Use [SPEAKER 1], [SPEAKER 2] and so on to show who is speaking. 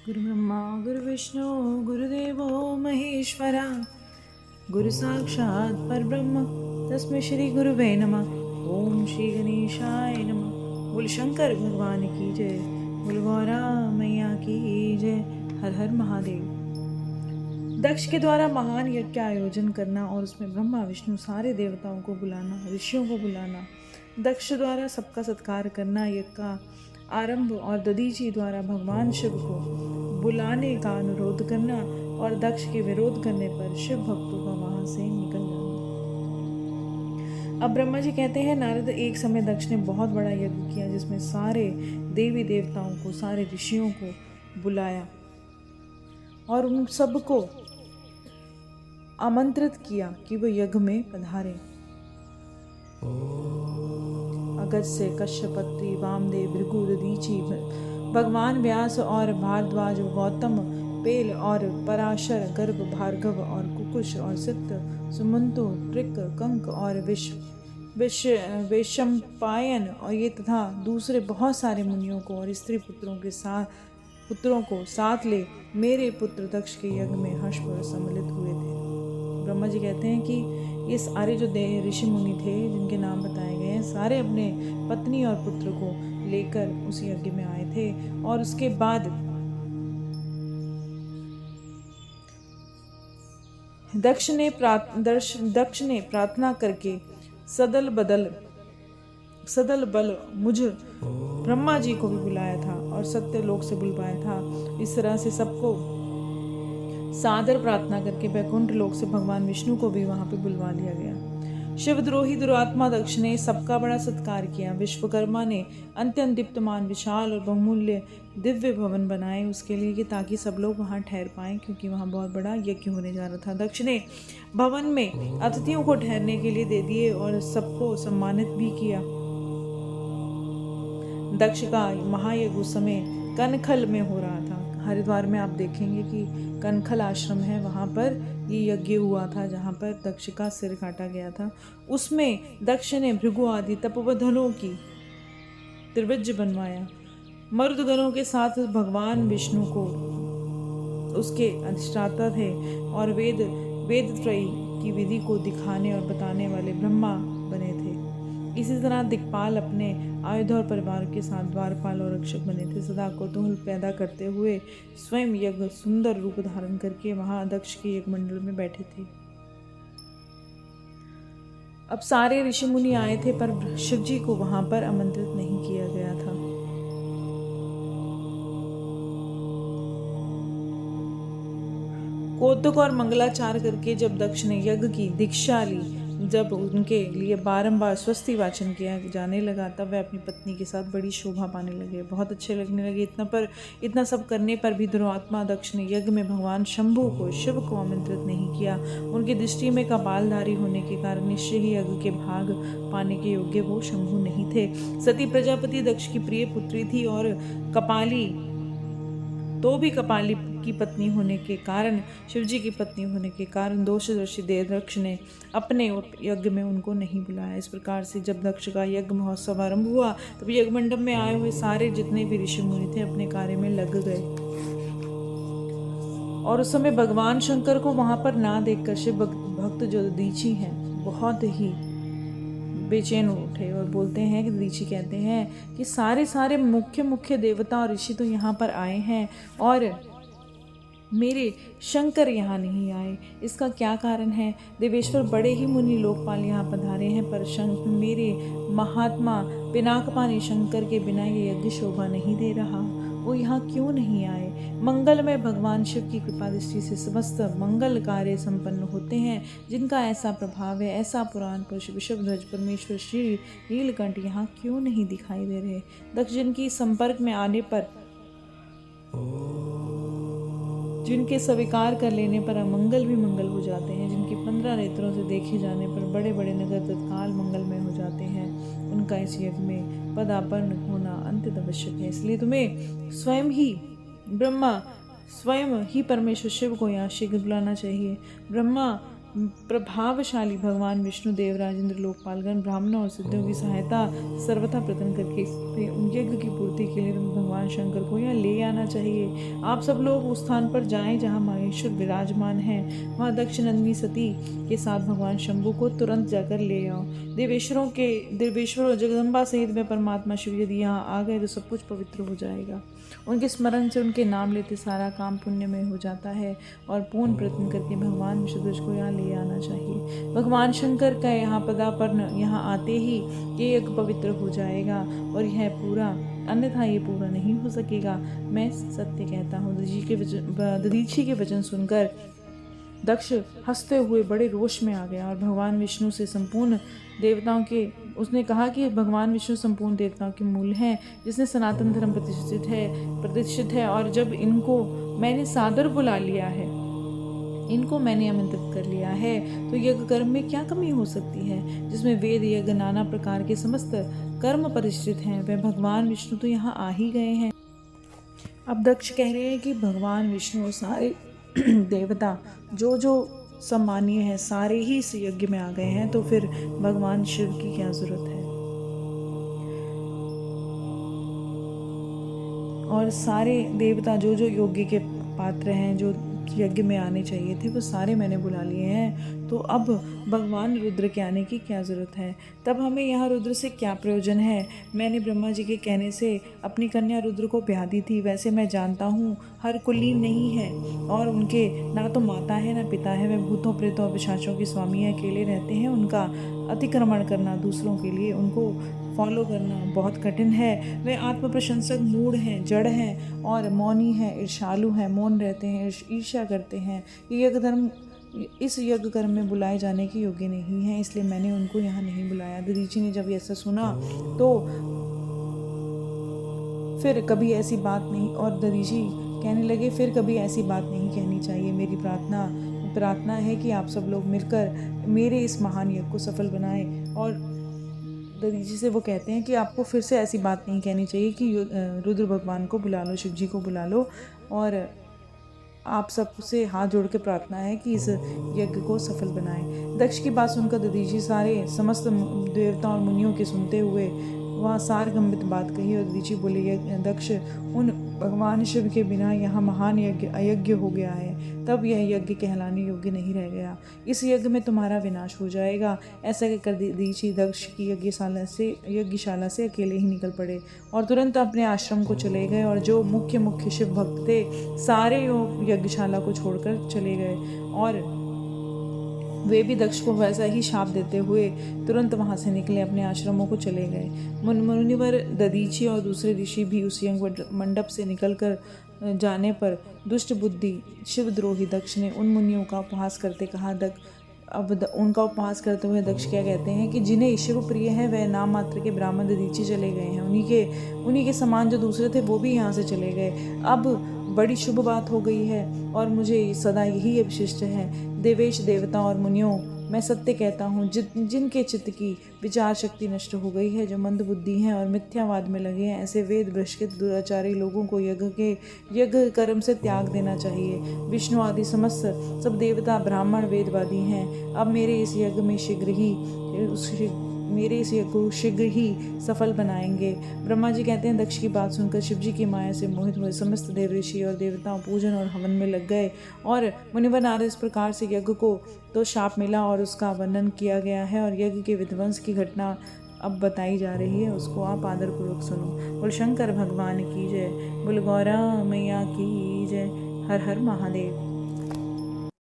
[SPEAKER 1] गुरु ब्रह्मा गुरु विष्णु गुरुदेवो महेश्वरा गुरु साक्षात् परब्रह्म तस्मै श्री गुरुवे नमः। ओम श्री गणेशाय नमः। बोल शंकर भगवान की जय, बोल गौरा मैया की जय। हर हर महादेव। दक्ष के द्वारा महान यज्ञ का आयोजन करना और उसमें ब्रह्मा विष्णु सारे देवताओं को बुलाना, ऋषियों को बुलाना, दक्ष द्वारा सबका सत्कार करना, यज्ञ का आरंभ और दधीची द्वारा भगवान शिव को बुलाने का अनुरोध करना और दक्ष के विरोध करने पर शिव भक्तों का वहां से निकल जाना। अब ब्रह्मा जी कहते हैं, नारद, एक समय दक्ष ने बहुत बड़ा यज्ञ किया जिसमें सारे देवी देवताओं को, सारे ऋषियों को बुलाया और उन सबको आमंत्रित किया कि वो यज्ञ में पधारे। अगस्त्य, कश्यप, अत्रि, वामदेव, भृगु, दधीचि, भगवान व्यास और भारद्वाज, गौतम, पेल और पराशर, गर्भ, भार्गव और कुकुश और सित्त, सुमंतु, ट्रिक, कंक और वैशंपायन और ये तथा दूसरे बहुत सारे मुनियों को और स्त्री पुत्रों को साथ ले मेरे पुत्र दक्ष के यज्ञ में हर्षपूर्वक सम्मिलित हुए थे। ब्रह्मा जी कहते हैं कि ये सारे जो ऋषि मुनि थे जिनके नाम बताए गए हैं, सारे अपने पत्नी और पुत्र को लेकर उस यज्ञ में आए थे। और उसके बाद दक्ष ने प्रार्थना करके सदल बल मुझ ब्रह्मा जी को भी बुलाया था और सत्य लोक से बुलवाया था। इस तरह से सबको सादर प्रार्थना करके वैकुंठ लोक से भगवान विष्णु को भी वहां पे बुलवा लिया गया। शिवद्रोही दुरात्मा दक्ष ने सबका बड़ा सत्कार किया। विश्वकर्मा ने अत्यंत दीप्तमान, विशाल और बहुमूल्य दिव्य भवन बनाए उसके लिए कि ताकि सब लोग वहां ठहर पाएं, क्योंकि वहां बहुत बड़ा यज्ञ होने जा रहा था। दक्ष ने भवन में अतिथियों को ठहरने के लिए दे दिए और सबको सम्मानित भी किया। दक्ष का महायज्ञ उस समय कनखल में हो रहा था। हरिद्वार में आप देखेंगे कि कनखल आश्रम है, वहाँ पर ये यज्ञ हुआ था जहाँ पर दक्ष का सिर काटा गया था। उसमें दक्ष ने भृगु आदि तपोधनों की त्रिविज बनवाया। मरुदगणों के साथ भगवान विष्णु को उसके अधिष्ठाता थे और वेद त्रयी की विधि को दिखाने और बताने वाले ब्रह्मा बने थे। इसी तरह दिक्पाल अपने आयुध और परिवार के साथ द्वारपाल और रक्षक बने थे। सदा कौतूहल पैदा करते हुए स्वयं यज्ञ सुंदर रूप धारण करके वहां दक्ष के यज्ञ मंडल में बैठे थे। अब सारे ऋषि मुनि आए थे पर शिव जी को वहां पर आमंत्रित नहीं किया गया था। कौतुक और मंगलाचार करके जब दक्ष ने यज्ञ की दीक्षा ली, जब उनके लिए बारंबार स्वस्ति वाचन किया जाने लगा, तब वह अपनी पत्नी के साथ बड़ी शोभा पाने लगे, बहुत अच्छे लगने लगे। इतना सब करने पर भी दुरात्मा दक्ष ने यज्ञ में भगवान शंभु को, शिव को आमंत्रित नहीं किया। उनकी दृष्टि में कपालधारी होने के कारण निश्चय ही यज्ञ के भाग पाने के योग्य वो शंभु नहीं थे। सती प्रजापति दक्ष की प्रिय पुत्री थी और कपाली की पत्नी होने के कारण, शिवजी की पत्नी होने के कारण दोषदर्शी दक्ष ने अपने यज्ञ में उनको नहीं बुलाया। इस प्रकार से जब दक्ष का यज्ञ महोत्सव आरंभ हुआ तब यज्ञ मंडप में आए हुए सारे जितने भी ऋषि मुनि थे अपने कार्य में लग गए। और उस समय भगवान शंकर को वहां पर ना देखकर शिव भक्त जो दधीचि हैं बहुत ही बेचैन उठे और बोलते हैं कि दधीचि कहते हैं कि सारे मुख्य देवता और ऋषि तो यहाँ पर आए हैं और मेरे शंकर यहाँ नहीं आए। इसका क्या कारण है? देवेश्वर बड़े ही मुनि लोकपाल यहाँ पधारे हैं, पर मेरे महात्मा पिनाकपानी शंकर के बिना ये यज्ञ शोभा नहीं दे रहा। वो यहाँ क्यों नहीं आए? मंगल में भगवान शिव की कृपा दृष्टि से समस्त मंगल कार्य संपन्न होते हैं। जिनका ऐसा प्रभाव है, ऐसा पुराण पुरुष विषभध्वज परमेश्वर श्री नीलकंठ यहाँ क्यों नहीं दिखाई दे रहे? दक्ष जिनकी संपर्क में आने पर, जिनके स्वीकार कर लेने पर अमंगल भी मंगल हो जाते हैं, जिनकी 15 नेत्रों से देखे जाने पर बड़े बड़े नगर तत्काल मंगलमय हो जाते हैं, उनका इस यज्ञ में पदार्पण होना अंत्यत आवश्यक है। इसलिए तुम्हें स्वयं ही परमेश्वर शिव को यहाँ शीघ्र बुलाना चाहिए। ब्रह्मा प्रभावशाली भगवान विष्णु देव राजेंद्र लोकपालगण ब्राह्मणों और सिद्धों की सहायता सर्वथा प्रदान करके यज्ञ की पूर्ति के लिए भगवान शंकर को यहाँ ले आना चाहिए। आप सब लोग उस स्थान पर जाएं जहाँ महेश्वर विराजमान हैं। वहाँ दक्ष नंदिनी सती के साथ भगवान शंभु को तुरंत जाकर ले आओ। देवेश्वरों जगदम्बा सहित में परमात्मा शिव यदि यहाँ आ गए तो सब कुछ पवित्र हो जाएगा। उनके स्मरण से उनके नाम लेते सारा काम पुण्य में हो जाता है और पूर्ण प्रयत्न करके भगवान विष्णुध्वज को यहाँ ले आना चाहिए। भगवान शंकर का यहाँ पदार्पण यहाँ आते ही ये यज्ञ पवित्र हो जाएगा और यह पूरा, अन्यथा ये पूरा नहीं हो सकेगा। मैं सत्य कहता हूँ। दधीचि के वचन सुनकर दक्ष हंसते हुए बड़े रोष में आ गया और भगवान विष्णु से संपूर्ण देवताओं के उसने कहा कि भगवान विष्णु संपूर्ण देवताओं के मूल हैं, जिसने सनातन धर्म प्रतिष्ठित है और जब इनको मैंने सादर बुला लिया है, इनको मैंने आमंत्रित कर लिया है, तो यज्ञ कर्म में क्या कमी हो सकती है, जिसमें वेद यज्ञ नाना प्रकार के समस्त कर्म प्रतिष्ठित हैं। वह भगवान विष्णु तो यहाँ आ ही गए हैं। अब दक्ष कह रहे हैं कि भगवान विष्णु सारे देवता जो जो सम्मानीय है सारे ही इस यज्ञ में आ गए हैं, तो फिर भगवान शिव की क्या जरूरत है। और सारे देवता जो जो योग्य के पात्र हैं, जो यज्ञ में आने चाहिए थे, वो सारे मैंने बुला लिए हैं, तो अब भगवान रुद्र के आने की क्या ज़रूरत है। तब हमें यहाँ रुद्र से क्या प्रयोजन है। मैंने ब्रह्मा जी के कहने से अपनी कन्या रुद्र को ब्याह दी थी। वैसे मैं जानता हूँ हर कुलीन नहीं है और उनके ना तो माता है ना पिता है। वे भूतों प्रेतों और पिशाचों की स्वामी हैं, अकेले रहते हैं। उनका अतिक्रमण करना, दूसरों के लिए उनको फॉलो करना बहुत कठिन है। वे आत्म प्रशंसक मूढ़ हैं, जड़ हैं और मौनी हैं, ईर्ष्यालु हैं, मौन रहते हैं, ईर्ष्या करते हैं। इस यज्ञ कर्म में बुलाए जाने के योग्य नहीं है, इसलिए मैंने उनको यहाँ नहीं बुलाया। दधीचि ने जब ऐसा सुना तो फिर कभी ऐसी बात नहीं, और दधीचि कहने लगे फिर कभी ऐसी बात नहीं कहनी चाहिए। मेरी प्रार्थना है कि आप सब लोग मिलकर मेरे इस महान यज्ञ को सफल बनाएं। और दधीचि से वो कहते हैं कि आपको फिर से ऐसी बात नहीं कहनी चाहिए कि रुद्र भगवान को बुला लो, शिव जी को बुला लो, और आप सबसे हाथ जोड़ के प्रार्थना है कि इस यज्ञ को सफल बनाएं। दक्ष की बात सुनकर दधीचि सारे समस्त देवताओं और मुनियों के सुनते हुए वहाँ सारगम्भित बात कही और दधीचि बोले, दक्ष, उन भगवान शिव के बिना यहाँ महान यज्ञ अयज्ञ हो गया है, तब यह यज्ञ कहलाने योग्य नहीं रह गया। इस यज्ञ में तुम्हारा विनाश हो जाएगा। ऐसा कहकर दधीचि दक्ष की यज्ञशाला से अकेले ही निकल पड़े और तुरंत अपने आश्रम को चले गए। और जो मुख्य शिव भक्त थे सारे यज्ञशाला को छोड़कर चले गए और वे भी दक्ष को वैसा ही शाप देते हुए तुरंत वहाँ से निकले, अपने आश्रमों को चले गए। मुनिवर दधीचि और दूसरे ऋषि भी उस यज्ञ मंडप से निकलकर जाने पर दुष्ट बुद्धि शिवद्रोही दक्ष ने उन मुनियों का उपहास करते कहा। उनका उपहास करते हुए दक्ष क्या कहते हैं कि जिन्हें शिव प्रिय है वह नाम मात्र के ब्राह्मण दधीचि चले गए हैं। उन्हीं के समान जो दूसरे थे वो भी यहाँ से चले गए। अब बड़ी शुभ बात हो गई है और मुझे सदा यही अवशिष्ट है। देवेश देवता और मुनियों, मैं सत्य कहता हूँ, जिनके चित्त की विचार शक्ति नष्ट हो गई है, जो मंद बुद्धि हैं और मिथ्यावाद में लगे हैं, ऐसे वेद भ्रष्ट दुराचारी लोगों को यज्ञ कर्म से त्याग देना चाहिए। विष्णु आदि समस्त सब देवता ब्राह्मण वेदवादी हैं। अब मेरे इस यज्ञ को शीघ्र ही सफल बनाएंगे। ब्रह्मा जी कहते हैं, दक्ष की बात सुनकर शिव जी की माया से मोहित हुए समस्त देव ऋषि और देवताओं पूजन और हवन में लग गए। और मुनिवर नारद इस प्रकार से यज्ञ को तो शाप मिला और उसका वर्णन किया गया है और यज्ञ के विध्वंस की घटना अब बताई जा रही है, उसको आप आदरपूर्वक सुनो। बोल शंकर भगवान की जय, बोल गौरा मैया की जय। हर हर महादेव।